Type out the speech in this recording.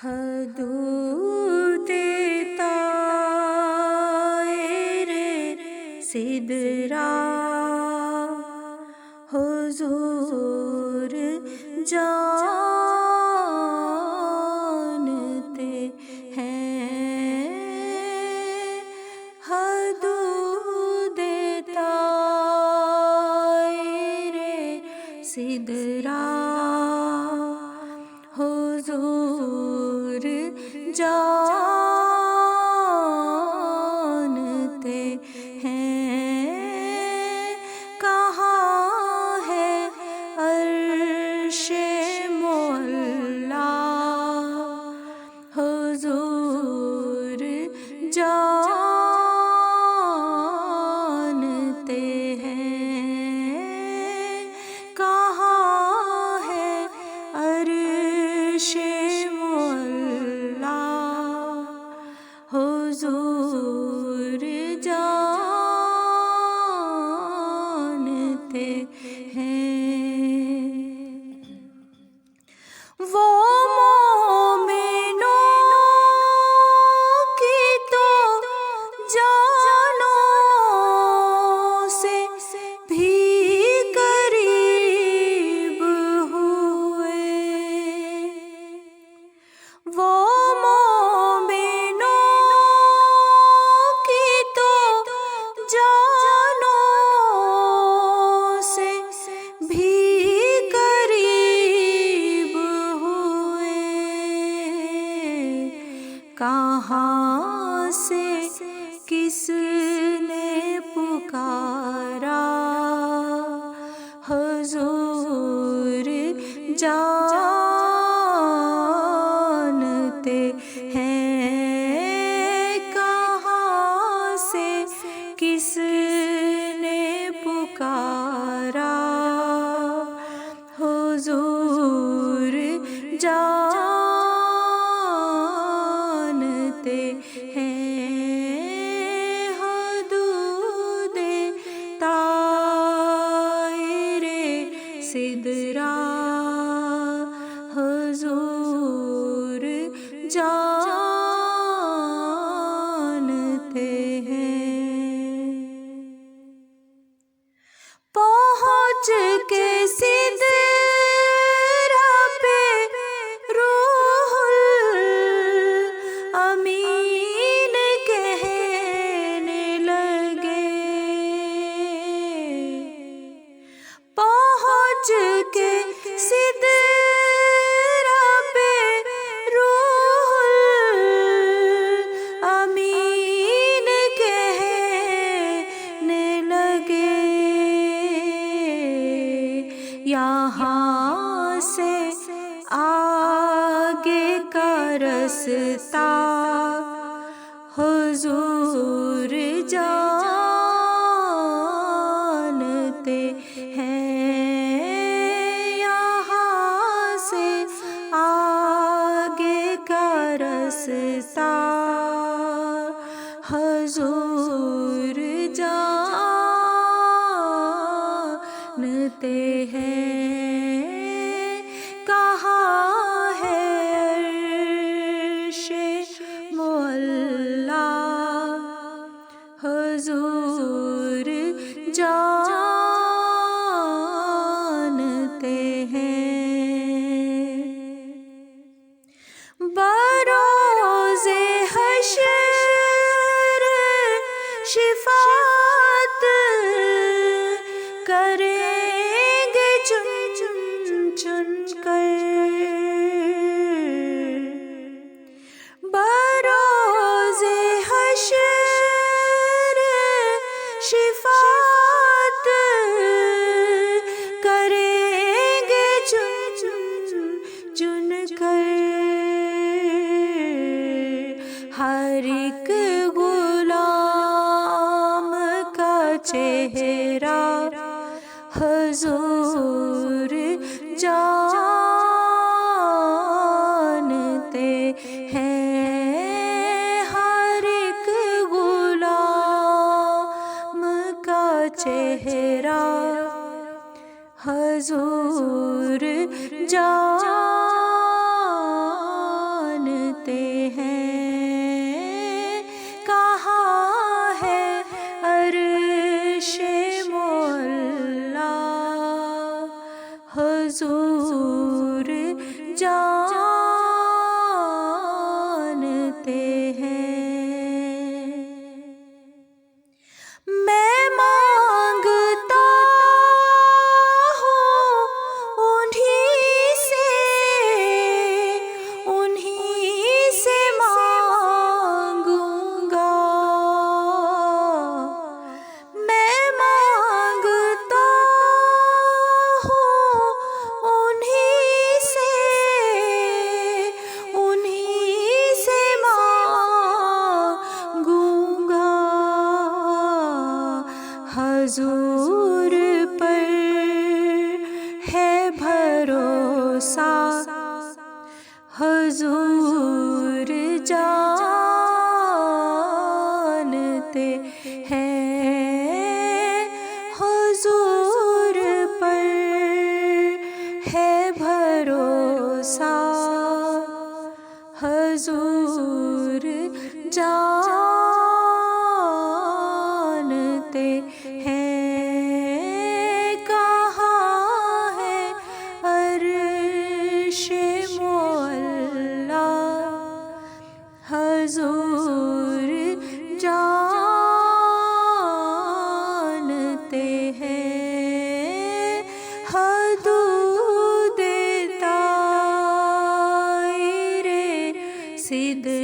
حدود طائر سدرا حضور جانتے ہیں، حدود طائر سدرا حضور جانتے ہیں، کہاں ہے عرش مولا حضور جانتے ہیں، کہاں ہے عرش مولا حضور جانتے ہیں۔ وہ مومنوں کی تو جانوں سے بھی قریب ہوئے، وہ مومنوں کی تو جانوں سے بھی قریب ہوئے، کہاں سے کس نے پکارا حضور جانتے ہیں، کہاں سے کس نے پکارا حضور جانتے ہیں، حدود طائر سدرا حضور جانتے ہیں۔ پہنچ کے سدرا پہ روح الامین کہنے لگے، پہنچ کے سدرا پہ روح الامین کہنے لگے، یہاں سے آگے کا رستہ حضور جانتے ہیں، یہاں سے آگے کا رستہ حضور جانتے ہیں، کہاں ہے عرش مولا حضور جانتے ہیں۔ بروز حشر شفاعت کریں گے چن چن کر، بروز حشر شفاعت کریں گے چن چن کر، ہر ایک غلام کا چہرہ حضور جانتے ہیں، ہر ایک غلام کا چہرہ حضور جانتے حضور جانتے ہیں حضور پر ہے بھروسہ، حضور جانتے ہیں کہاں ہے عرش معلا، حضور جانتے ہیں حدود طائر صدق